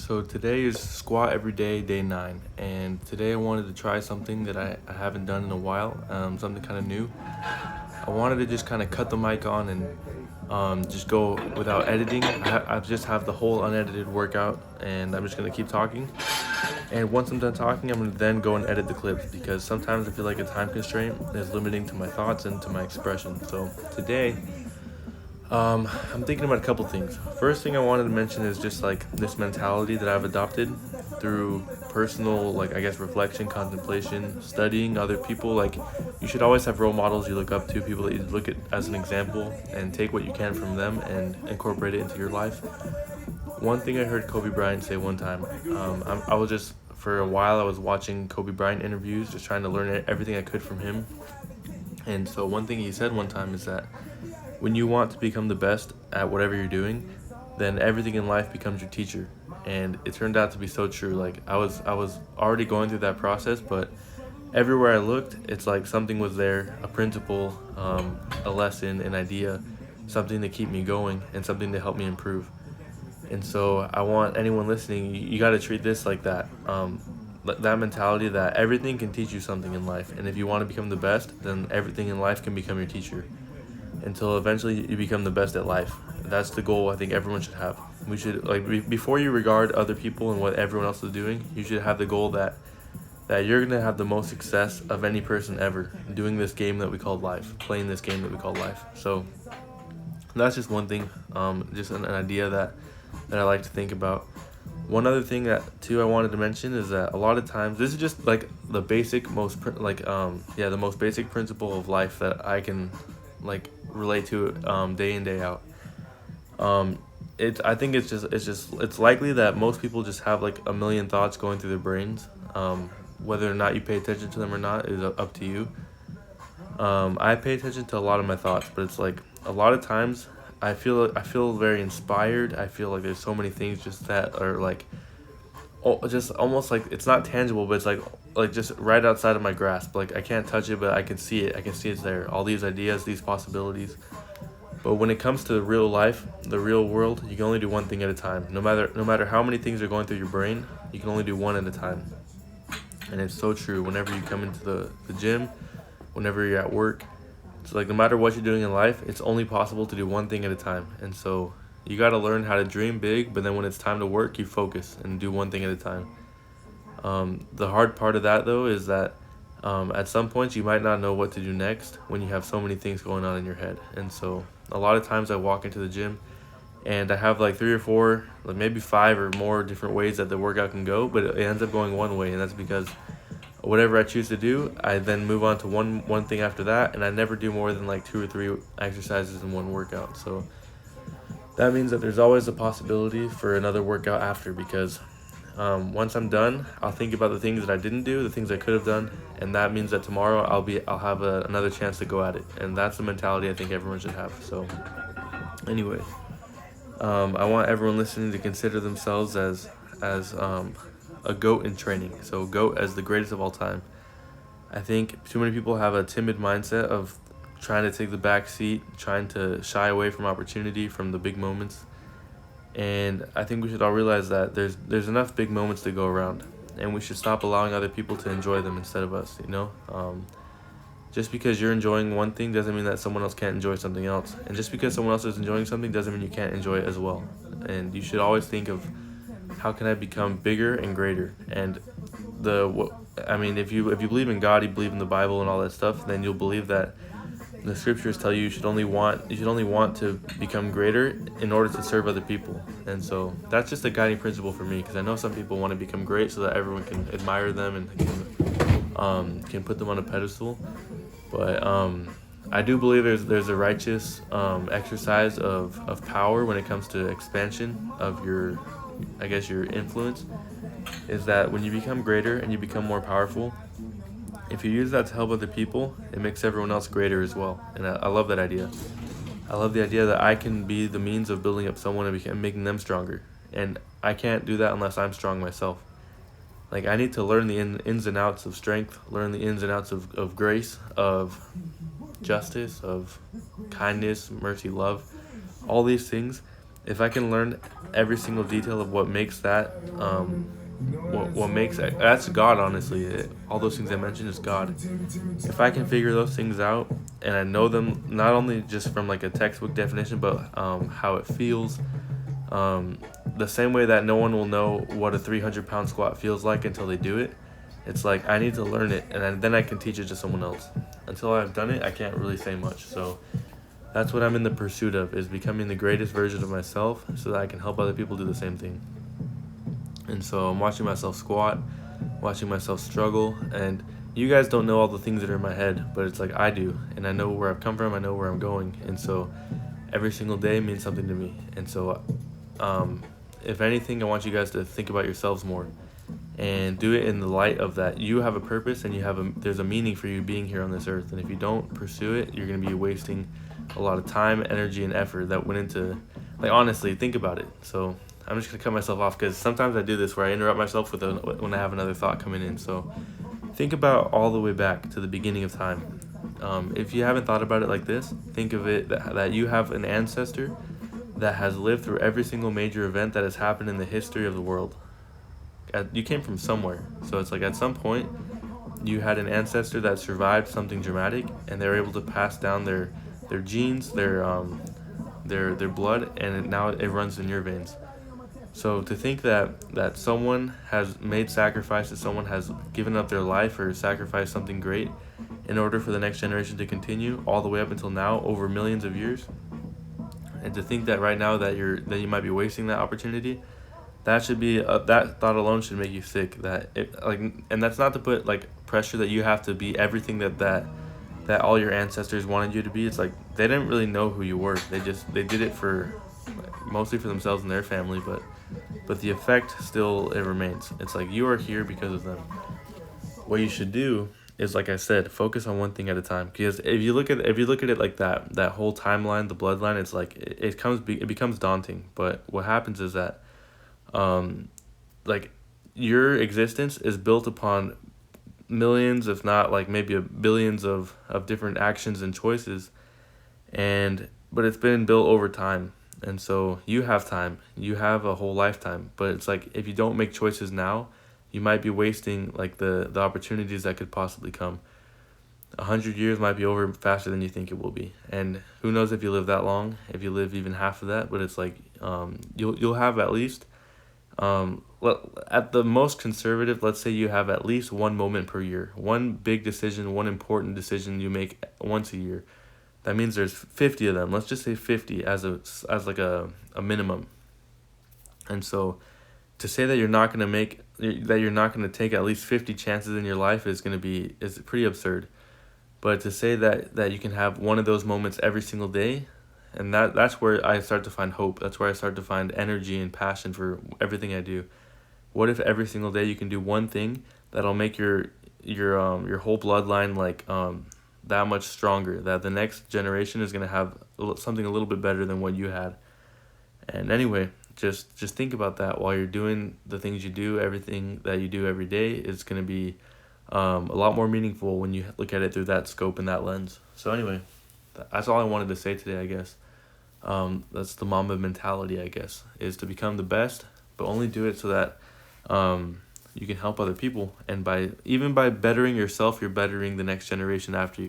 So today is squat every day, day 9, and today I wanted to try something that I haven't done in a while, something kind of new. I wanted to just kind of cut the mic on and just go without editing. I just have the whole unedited workout, and I'm just gonna keep talking. And once I'm done talking, I'm gonna then go and edit the clips because sometimes I feel like a time constraint is limiting to my thoughts and to my expression. So today I'm thinking about a couple things. First thing I wanted to mention is just like this mentality that I've adopted through personal, like I guess, reflection, contemplation, studying other people. Like, you should always have role models you look up to, people that you look at as an example, and take what you can from them and incorporate it into your life. One thing I heard Kobe Bryant say one time, I was just, for a while, I was watching Kobe Bryant interviews, just trying to learn everything I could from him. And so, one thing he said one time is that when you want to become the best at whatever you're doing, then everything in life becomes your teacher. And it turned out to be so true. Like, I was already going through that process, but everywhere I looked, it's like something was there, a principle, a lesson, an idea, something to keep me going and something to help me improve. And so I want anyone listening, you got to treat this like that. That mentality that everything can teach you something in life. And if you want to become the best, then everything in life can become your teacher until eventually you become the best at life. That's the goal I think everyone should have. We should, like, before you regard other people and what everyone else is doing, you should have the goal that you're gonna have the most success of any person ever doing this game that we call life, playing this game that we call life. So that's just one thing, just an idea that I like to think about. One other thing that too I wanted to mention is that a lot of times this is just like the basic the most basic principle of life that I can like relate to day in day out. I think it's likely that most people just have like a million thoughts going through their brains. Whether or not you pay attention to them or not is up to you. I pay attention to a lot of my thoughts, but it's like a lot of times I feel very inspired. I feel like there's so many things just that are like, just almost like it's not tangible, but it's like just right outside of my grasp. Like, I can't touch it, but I can see it. I can see it's there. All these ideas, these possibilities. But when it comes to real life, the real world, you can only do one thing at a time. No matter how many things are going through your brain, you can only do one at a time. And it's so true. Whenever you come into the gym, whenever you're at work, it's like no matter what you're doing in life, it's only possible to do one thing at a time. And so you got to learn how to dream big, but then when it's time to work, you focus and do one thing at a time. The hard part of that, though, is that at some points you might not know what to do next when you have so many things going on in your head. And so a lot of times I walk into the gym and I have like 3 or 4, like maybe 5 or more different ways that the workout can go, but it ends up going one way, and that's because whatever I choose to do, I then move on to one thing after that, and I never do more than like 2 or 3 exercises in one workout. So that means that there's always a possibility for another workout after, because once I'm done, I'll think about the things that I didn't do, the things I could have done, and that means that tomorrow I'll have another chance to go at it, and that's the mentality I think everyone should have. So anyway, I want everyone listening to consider themselves as a GOAT in training. So GOAT as the greatest of all time. I think too many people have a timid mindset of trying to take the back seat, trying to shy away from opportunity, from the big moments. And I think we should all realize that there's enough big moments to go around, and we should stop allowing other people to enjoy them instead of us. Just because you're enjoying one thing doesn't mean that someone else can't enjoy something else, and just because someone else is enjoying something doesn't mean you can't enjoy it as well. And you should always think of, how can I become bigger and greater? And if you believe in God, you believe in the Bible and all that stuff, then you'll believe that the scriptures tell you should only want to become greater in order to serve other people. And so that's just a guiding principle for me, because I know some people want to become great so that everyone can admire them and can put them on a pedestal. But I do believe there's a righteous exercise of power when it comes to expansion of your influence. Is that when you become greater and you become more powerful, if you use that to help other people, it makes everyone else greater as well. And I love that idea. I love the idea that I can be the means of building up someone and making them stronger. And I can't do that unless I'm strong myself. Like, I need to learn the ins and outs of strength, learn the ins and outs of grace, of justice, of kindness, mercy, love, all these things if I can learn every single detail of what makes that, what makes that's God, honestly. All those things I mentioned is God. If I can figure those things out and I know them not only just from like a textbook definition, but how it feels, um, the same way that no one will know what a 300-pound squat feels like until they do it. It's like I need to learn it, and then I can teach it to someone else. Until I've done it, I can't really say much. So that's what I'm in the pursuit of, is becoming the greatest version of myself so that I can help other people do the same thing. And so I'm watching myself squat, watching myself struggle, and you guys don't know all the things that are in my head, but it's like I do, and I know where I've come from, I know where I'm going, and so every single day means something to me. And so um, if anything, I want you guys to think about yourselves more and do it in the light of that you have a purpose and there's a meaning for you being here on this earth. And if you don't pursue it, you're going to be wasting a lot of time, energy, and effort that went into, like, honestly, think about it. So I'm just going to cut myself off because sometimes I do this where I interrupt myself when I have another thought coming in. So think about all the way back to the beginning of time. If you haven't thought about it like this, think of it that you have an ancestor that has lived through every single major event that has happened in the history of the world. You came from somewhere, so it's like at some point you had an ancestor that survived something dramatic, and they were able to pass down their genes, their blood, and now it runs in your veins. So to think that someone has made sacrifices, someone has given up their life or sacrificed something great in order for the next generation to continue all the way up until now, over millions of years, and to think that right now that you might be wasting that opportunity, that should be that thought alone should make you sick. And that's not to put like pressure that you have to be everything that all your ancestors wanted you to be. It's like they didn't really know who you were. They did it for mostly for themselves and their family, but the effect still, it remains. It's like you are here because of them. What you should do is, like I said, focus on one thing at a time. Because if you look at it like that whole timeline, the bloodline, it's like it becomes daunting. But what happens is that like your existence is built upon millions, if not like maybe billions of different actions and choices, but it's been built over time. And so you have time, you have a whole lifetime, but it's like if you don't make choices now, you might be wasting like the opportunities that could possibly come. 100 years might be over faster than you think it will be, and who knows if you live that long, if you live even half of that. But it's like you'll have at least at the most conservative, let's say you have at least one moment per year, one big decision, one important decision you make once a year. That means there's 50 of them. Let's just say 50 as a minimum. And so to say that you're not going to take at least 50 chances in your life is pretty absurd. But to say that you can have one of those moments every single day, and that's where I start to find hope. That's where I start to find energy and passion for everything I do. What if every single day you can do one thing that'll make your whole bloodline like that much stronger, that the next generation is going to have something a little bit better than what you had. And anyway, just think about that while you're doing the things you do. Everything that you do every day is going to be a lot more meaningful when you look at it through that scope and that lens. So anyway, that's all I wanted to say today, I guess. That's the Mamba mentality, I guess, is to become the best, but only do it so that you can help other people. And by bettering yourself, you're bettering the next generation after you.